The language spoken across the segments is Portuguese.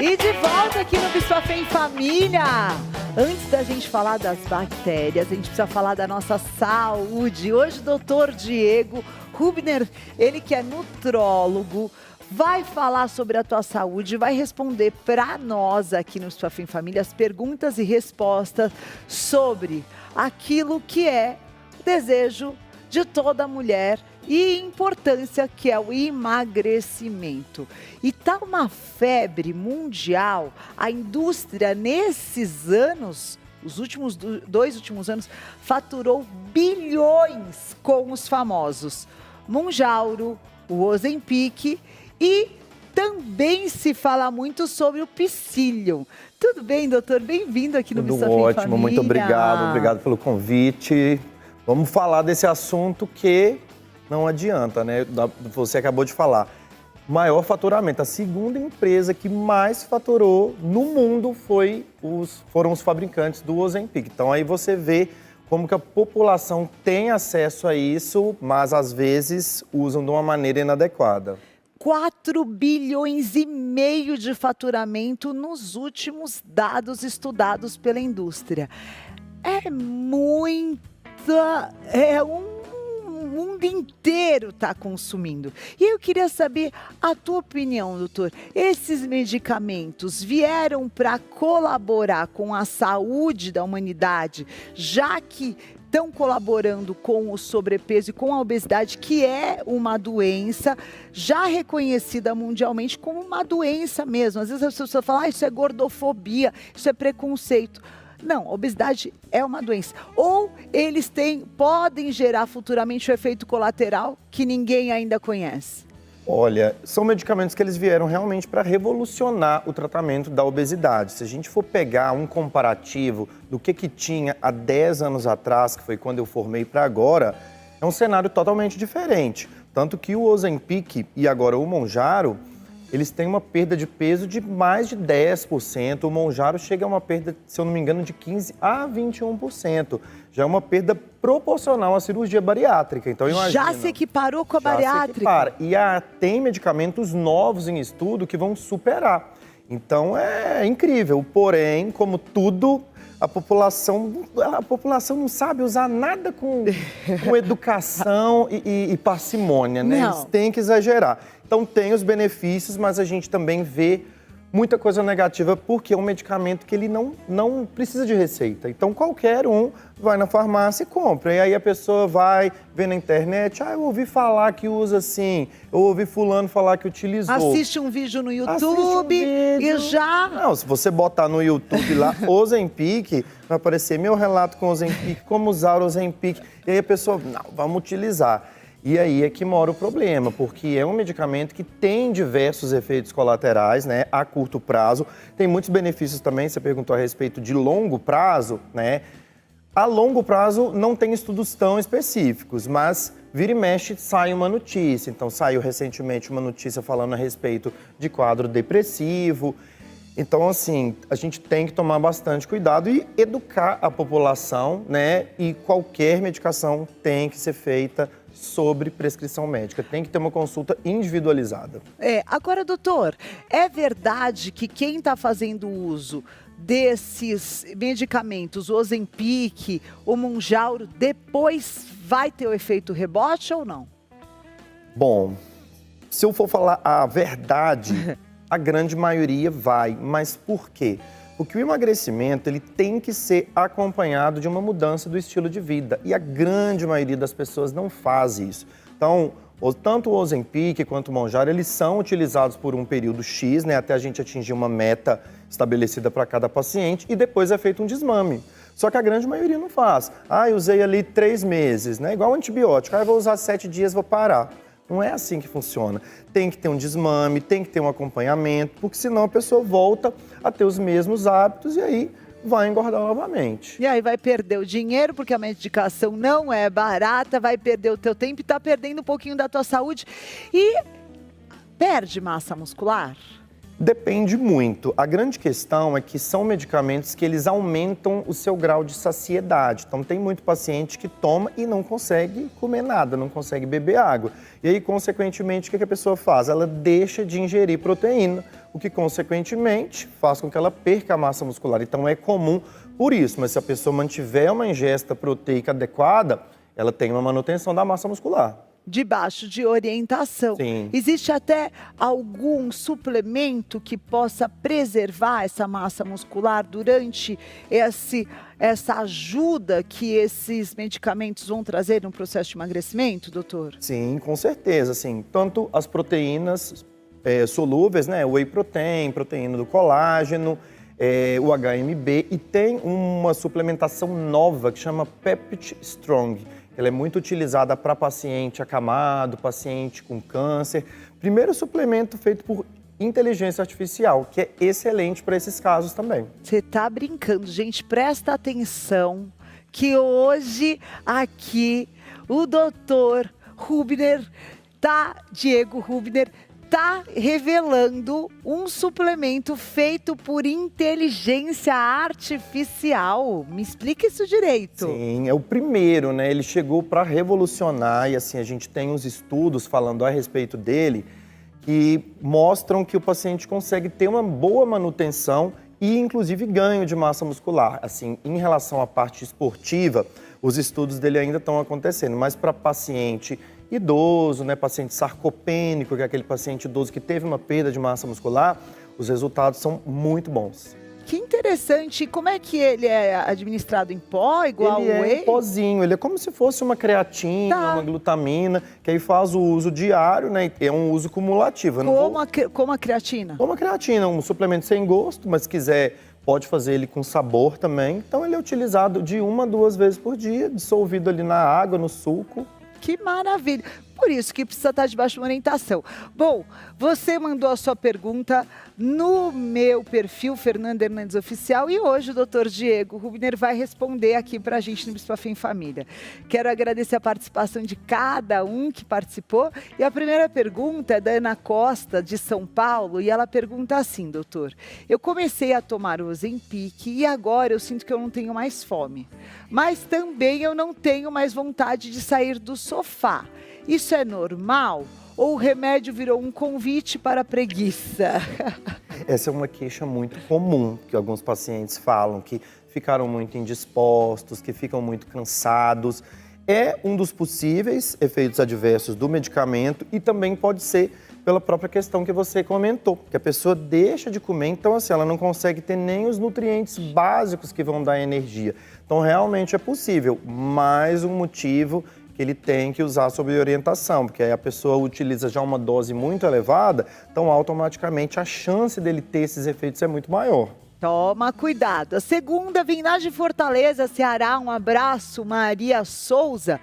E de volta aqui no Bispa em Família. Antes da gente falar das bactérias, a gente precisa falar da nossa saúde. Hoje o doutor Diego Hubner, ele que é nutrólogo, vai falar sobre a tua saúde, vai responder para nós aqui no Bispa em Família as perguntas e respostas sobre aquilo que é o desejo de toda mulher e importância que é o emagrecimento. E tá uma febre mundial, a indústria nesses anos, os últimos dois últimos anos, faturou bilhões com os famosos Mounjaro, o Ozempic e também se fala muito sobre o Psyllium. Tudo bem, doutor? Bem-vindo aqui no Bispa em Família. Tudo ótimo, muito obrigado pelo convite. Vamos falar desse assunto que não adianta, né? Você acabou de falar. Maior faturamento. A segunda empresa que mais faturou no mundo foram os fabricantes do Ozempic. Então aí você vê como que a população tem acesso a isso, mas às vezes usam de uma maneira inadequada. 4 bilhões e meio de faturamento nos últimos dados estudados pela indústria. É muita, o mundo inteiro está consumindo. E eu queria saber a tua opinião, doutor. Esses medicamentos vieram para colaborar com a saúde da humanidade, já que estão colaborando com o sobrepeso e com a obesidade, que é uma doença já reconhecida mundialmente como uma doença mesmo. Às vezes as pessoas falam, isso é gordofobia, isso é preconceito. Não, obesidade é uma doença. Ou eles podem gerar futuramente o efeito colateral que ninguém ainda conhece. Olha, são medicamentos que eles vieram realmente para revolucionar o tratamento da obesidade. Se a gente for pegar um comparativo do que tinha há 10 anos atrás, que foi quando eu formei, para agora, é um cenário totalmente diferente. Tanto que o Ozempic e agora o Mounjaro, eles têm uma perda de peso de mais de 10%. O Mounjaro chega a uma perda, se eu não me engano, de 15% a 21%. Já é uma perda proporcional à cirurgia bariátrica. Então, imagina, já se equiparou com a bariátrica? E tem medicamentos novos em estudo que vão superar. Então, é incrível. Porém, como tudo, a população não sabe usar nada com educação e parcimônia, né? Eles têm que exagerar. Então, tem os benefícios, mas a gente também vê muita coisa negativa, porque é um medicamento que ele não precisa de receita. Então, qualquer um vai na farmácia e compra. E aí a pessoa vai ver na internet, eu ouvi falar que usa assim, eu ouvi fulano falar que utilizou. Assiste um vídeo no YouTube e já... Não, se você botar no YouTube lá, Ozempic, vai aparecer meu relato com Ozempic, como usar o Ozempic. E aí a pessoa, não, vamos utilizar. E aí é que mora o problema, porque é um medicamento que tem diversos efeitos colaterais, né, a curto prazo. Tem muitos benefícios também, você perguntou a respeito de longo prazo, né? A longo prazo não tem estudos tão específicos, mas vira e mexe sai uma notícia. Então saiu recentemente uma notícia falando a respeito de quadro depressivo. Então, assim, a gente tem que tomar bastante cuidado e educar a população, né? E qualquer medicação tem que ser feita sobre prescrição médica. Tem que ter uma consulta individualizada. Agora, doutor, é verdade que quem está fazendo uso desses medicamentos, o Ozempic, o Mounjaro, depois vai ter o efeito rebote ou não? Bom, se eu for falar a verdade, a grande maioria vai. Mas por quê? Porque o emagrecimento ele tem que ser acompanhado de uma mudança do estilo de vida. E a grande maioria das pessoas não faz isso. Então, tanto o Ozempic quanto o Mounjaro, eles são utilizados por um período X, né, até a gente atingir uma meta estabelecida para cada paciente, e depois é feito um desmame. Só que a grande maioria não faz. Eu usei ali 3 meses, né, igual antibiótico. Eu vou usar 7 dias, vou parar. Não é assim que funciona. Tem que ter um desmame, tem que ter um acompanhamento, porque senão a pessoa volta a ter os mesmos hábitos e aí vai engordar novamente. E aí vai perder o dinheiro, porque a medicação não é barata, vai perder o teu tempo e tá perdendo um pouquinho da tua saúde. E perde massa muscular? Depende muito. A grande questão é que são medicamentos que eles aumentam o seu grau de saciedade. Então, tem muito paciente que toma e não consegue comer nada, não consegue beber água. E aí, consequentemente, o que a pessoa faz? Ela deixa de ingerir proteína, o que, consequentemente, faz com que ela perca a massa muscular. Então, é comum por isso. Mas se a pessoa mantiver uma ingesta proteica adequada, ela tem uma manutenção da massa muscular. Debaixo de orientação. Sim. Existe até algum suplemento que possa preservar essa massa muscular durante essa ajuda que esses medicamentos vão trazer no processo de emagrecimento, doutor? Sim, com certeza. Sim. Tanto as proteínas solúveis, né? Whey protein, proteína do colágeno, o HMB, e tem uma suplementação nova que chama Peptide Strong. Ela é muito utilizada para paciente acamado, paciente com câncer. Primeiro suplemento feito por inteligência artificial, que é excelente para esses casos também. Você tá brincando, gente, presta atenção que hoje aqui o doutor Hubner, Diego Hubner, está revelando um suplemento feito por inteligência artificial. Me explica isso direito. Sim, é o primeiro, né? Ele chegou para revolucionar e assim, a gente tem uns estudos falando a respeito dele que mostram que o paciente consegue ter uma boa manutenção e inclusive ganho de massa muscular. Assim, em relação à parte esportiva, os estudos dele ainda estão acontecendo, mas para paciente idoso, né, paciente sarcopênico, que é aquele paciente idoso que teve uma perda de massa muscular, os resultados são muito bons. Que interessante. E como é que ele é administrado em pó, igual ele ao whey? Ele é em pozinho, ele é como se fosse uma creatina, uma glutamina, que aí faz o uso diário, né? É um uso cumulativo. Como a creatina? Como a creatina, um suplemento sem gosto, mas se quiser pode fazer ele com sabor também. Então ele é utilizado de 1 a 2 vezes por dia, dissolvido ali na água, no suco. Que maravilha! Por isso que precisa estar debaixo de uma orientação. Bom, você mandou a sua pergunta no meu perfil, Fernanda Hernandes Oficial, e hoje o doutor Diego Hubner vai responder aqui para a gente no Bispo em Família. Quero agradecer a participação de cada um que participou. E a primeira pergunta é da Ana Costa, de São Paulo, e ela pergunta assim, doutor: eu comecei a tomar o Ozempic e agora eu sinto que eu não tenho mais fome, mas também eu não tenho mais vontade de sair do sofá. Isso é normal? Ou o remédio virou um convite para a preguiça? Essa é uma queixa muito comum, que alguns pacientes falam, que ficaram muito indispostos, que ficam muito cansados. É um dos possíveis efeitos adversos do medicamento e também pode ser pela própria questão que você comentou, que a pessoa deixa de comer, então assim, ela não consegue ter nem os nutrientes básicos que vão dar energia. Então realmente é possível, mais um motivo que ele tem que usar sob orientação, porque aí a pessoa utiliza já uma dose muito elevada, então automaticamente a chance dele ter esses efeitos é muito maior. Toma cuidado. A segunda vem lá de Fortaleza, Ceará. Um abraço, Maria Souza.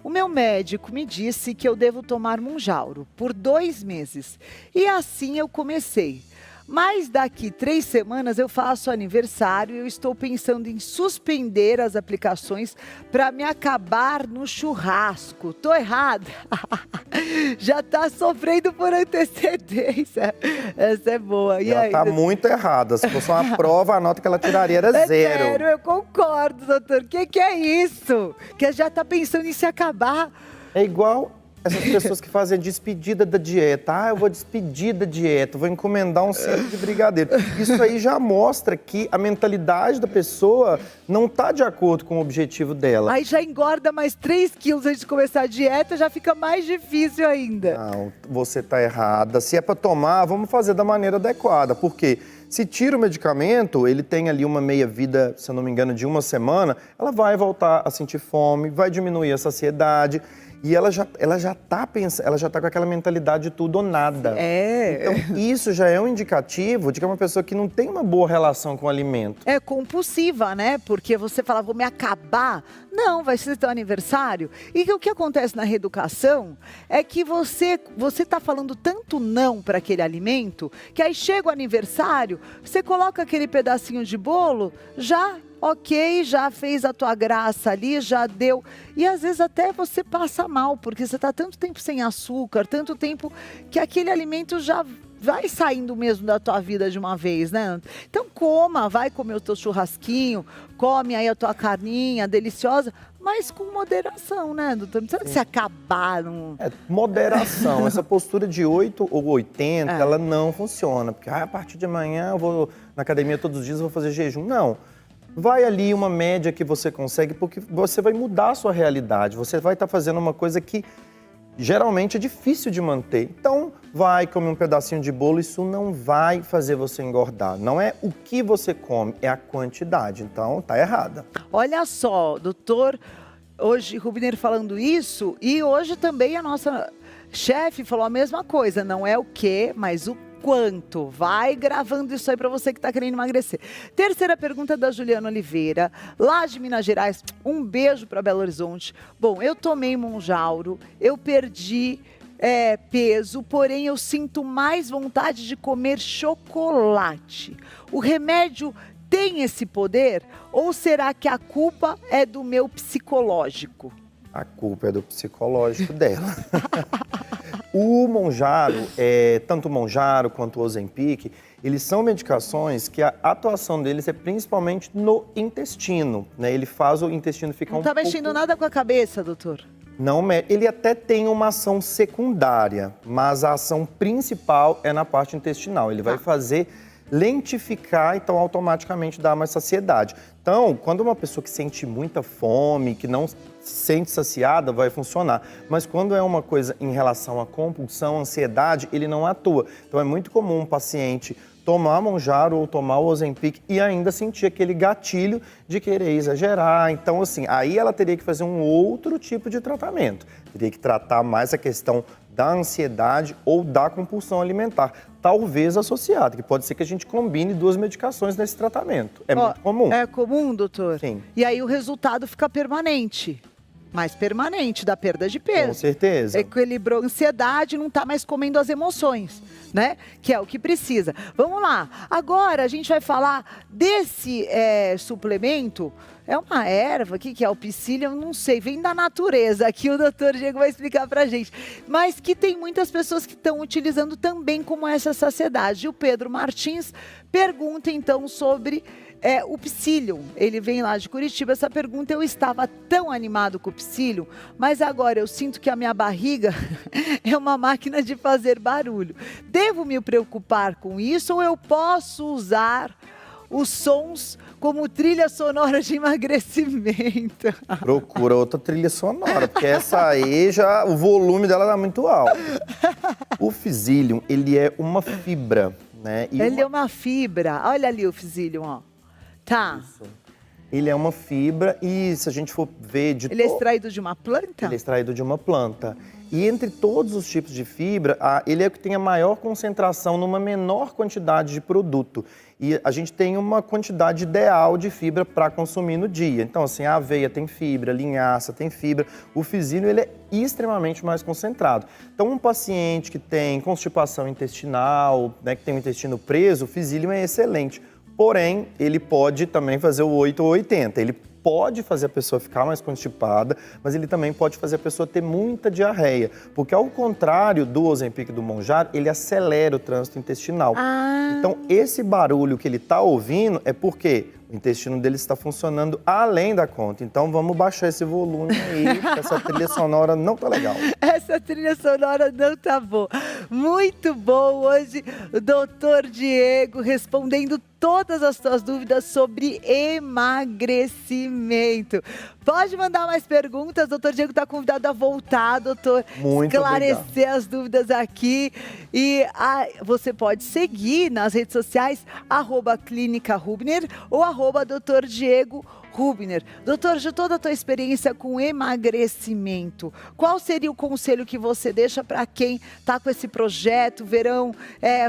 O meu médico me disse que eu devo tomar Mounjaro por 2 meses. E assim eu comecei. Mas daqui 3 semanas eu faço aniversário e eu estou pensando em suspender as aplicações para me acabar no churrasco. Tô errada? Já tá sofrendo por antecedência. Essa é boa. E ela aí, tá muito errada. Se fosse uma prova, a nota que ela tiraria era é 0. Zero, eu concordo, doutor. O que é isso? Que já tá pensando em se acabar. É igual essas pessoas que fazem a despedida da dieta. Ah, eu vou despedir da dieta, vou encomendar um centro de brigadeiro. Isso aí já mostra que a mentalidade da pessoa não está de acordo com o objetivo dela. Aí já engorda mais 3 quilos antes de começar a dieta, já fica mais difícil ainda. Não, você está errada. Se é para tomar, vamos fazer da maneira adequada. Por quê? Se tira o medicamento, ele tem ali uma meia-vida, se eu não me engano, de 1 semana, ela vai voltar a sentir fome, vai diminuir a saciedade. E ela já tá com aquela mentalidade de tudo ou nada. Então, isso já é um indicativo de que é uma pessoa que não tem uma boa relação com o alimento. É compulsiva, né? Porque você fala, vou me acabar. Não, vai ser teu aniversário. E o que acontece na reeducação é que você tá falando tanto não para aquele alimento, que aí chega o aniversário, você coloca aquele pedacinho de bolo, já... Ok, já fez a tua graça ali, já deu. E às vezes até você passa mal, porque você está tanto tempo sem açúcar, tanto tempo que aquele alimento já vai saindo mesmo da tua vida de uma vez, né? Então coma, vai comer o teu churrasquinho, come aí a tua carninha deliciosa, mas com moderação, né, doutor? Não precisa se acabar. Não... Moderação. Essa postura de 8 ou 80, ela não funciona. Porque a partir de amanhã eu vou na academia todos os dias, eu vou fazer jejum. Não. Vai ali uma média que você consegue, porque você vai mudar a sua realidade. Você vai estar fazendo uma coisa que geralmente é difícil de manter. Então, vai comer um pedacinho de bolo, isso não vai fazer você engordar. Não é o que você come, é a quantidade. Então, tá errada. Olha só, doutor, hoje Rubner falando isso, e hoje também a nossa chefe falou a mesma coisa. Não é o que, mas o quanto. Vai gravando isso aí para você que está querendo emagrecer. Terceira pergunta da Juliana Oliveira, lá de Minas Gerais. Um beijo para Belo Horizonte. Bom, eu tomei Monjauro, eu perdi peso, porém eu sinto mais vontade de comer chocolate. O remédio tem esse poder ou será que a culpa é do meu psicológico? A culpa é do psicológico dela. O Monjaro, tanto o Monjaro quanto o Ozempic, eles são medicações que a atuação deles é principalmente no intestino, né? Ele faz o intestino ficar Não tá mexendo nada com a cabeça, doutor? Não, ele até tem uma ação secundária, mas a ação principal é na parte intestinal. Ele vai fazer lentificar, então automaticamente dá mais saciedade. Então, quando uma pessoa que sente muita fome, que não se sente saciada, vai funcionar. Mas quando é uma coisa em relação à compulsão, ansiedade, ele não atua. Então é muito comum um paciente tomar Monjaro ou tomar o Ozempic e ainda sentir aquele gatilho de querer exagerar. Então, assim, aí ela teria que fazer um outro tipo de tratamento. Teria que tratar mais a questão da ansiedade ou da compulsão alimentar, talvez associada, que pode ser que a gente combine duas medicações nesse tratamento. É muito comum. É comum, doutor? Sim. E aí o resultado fica permanente. Mais permanente da perda de peso. Com certeza. Equilibrou a ansiedade, não está mais comendo as emoções, né? Que é o que precisa. Vamos lá. Agora a gente vai falar desse suplemento. É uma erva, o que é o psyllium? Não sei, vem da natureza. Aqui o doutor Diego vai explicar pra gente. Mas que tem muitas pessoas que estão utilizando também como essa saciedade. E o Pedro Martins pergunta então sobre o psyllium. Ele vem lá de Curitiba. Essa pergunta, eu estava tão animado com o psyllium, mas agora eu sinto que a minha barriga é uma máquina de fazer barulho. Devo me preocupar com isso ou eu posso usar os sons como trilha sonora de emagrecimento? Procura outra trilha sonora, porque essa aí já, o volume dela tá muito alto. O psyllium, ele é uma fibra, né? Ele é uma fibra. Olha ali o psyllium, ó. Tá. Isso. Ele é uma fibra e se a gente for ver... Ele é extraído de uma planta? Ele é extraído de uma planta. E entre todos os tipos de fibra, ele é o que tem a maior concentração numa menor quantidade de produto. E a gente tem uma quantidade ideal de fibra para consumir no dia. Então, assim, a aveia tem fibra, a linhaça tem fibra. O psyllium, ele é extremamente mais concentrado. Então, um paciente que tem constipação intestinal, né, que tem o intestino preso, o psyllium é excelente. Porém, ele pode também fazer o 8 ou 80. Ele pode fazer a pessoa ficar mais constipada, mas ele também pode fazer a pessoa ter muita diarreia. Porque, ao contrário do Ozempic e do Monjaro, ele acelera o trânsito intestinal. Então, esse barulho que ele está ouvindo é porque o intestino dele está funcionando além da conta. Então, vamos baixar esse volume aí, porque essa trilha sonora não tá legal. Essa trilha sonora não tá boa. Muito bom hoje, o doutor Diego respondendo todas as suas dúvidas sobre emagrecimento. Pode mandar mais perguntas, doutor Diego está convidado a voltar, doutor. Muito esclarecer obrigado. as dúvidas aqui. E você pode seguir nas redes sociais, @Clínica Rubner ou @Dr. Diego Rubner. Doutor, de toda a tua experiência com emagrecimento, qual seria o conselho que você deixa para quem está com esse projeto, verão,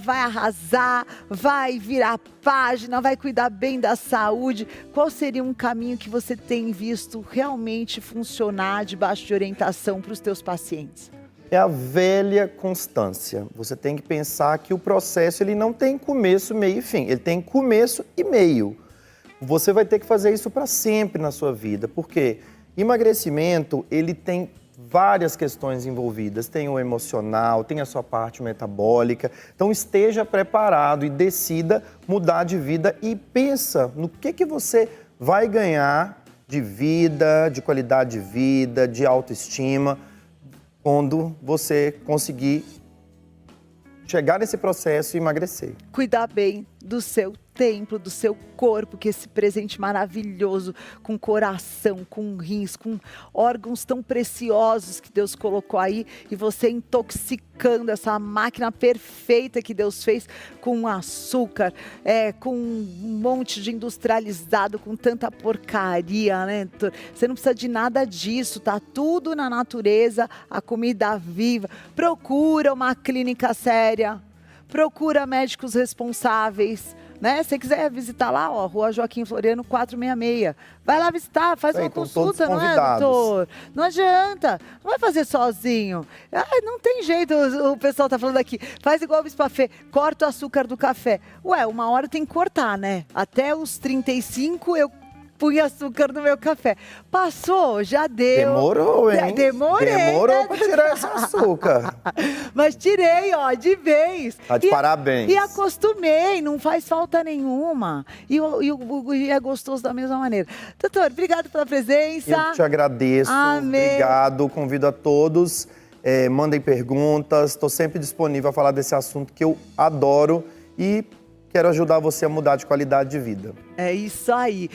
vai arrasar, vai virar página, vai cuidar bem da saúde? Qual seria um caminho que você tem visto realmente funcionar debaixo de orientação para os teus pacientes? É a velha constância. Você tem que pensar que o processo ele não tem começo, meio e fim. Ele tem começo e meio. Você vai ter que fazer isso para sempre na sua vida, porque emagrecimento, ele tem várias questões envolvidas. Tem o emocional, tem a sua parte metabólica. Então esteja preparado e decida mudar de vida e pensa no que você vai ganhar de vida, de qualidade de vida, de autoestima, quando você conseguir chegar nesse processo e emagrecer. Cuidar bem do seu templo, do seu corpo, que esse presente maravilhoso, com coração, com rins, com órgãos tão preciosos que Deus colocou aí, e você intoxicando essa máquina perfeita que Deus fez com açúcar, com um monte de industrializado, com tanta porcaria, né? Você não precisa de nada disso, tá tudo na natureza, a comida viva. Procura uma clínica séria, procura médicos responsáveis, né? Se você quiser visitar lá, ó, Rua Joaquim Floriano 466. Vai lá visitar, faz uma consulta, não é, doutor? Não adianta, não vai fazer sozinho. Não tem jeito, o pessoal tá falando aqui. Faz igual o Bispa Fê, corta o açúcar do café. Ué, uma hora tem que cortar, né? Até os 35 eu punho açúcar no meu café. Passou, já deu. Demorou, hein? Demorou né? pra tirar esse açúcar. Mas tirei, ó, de vez. Tá de parabéns. E acostumei, não faz falta nenhuma. E é gostoso da mesma maneira. Doutor, obrigado pela presença. Eu te agradeço. Amém. Obrigado. Convido a todos. Mandem perguntas. Estou sempre disponível a falar desse assunto que eu adoro e quero ajudar você a mudar de qualidade de vida. É isso aí.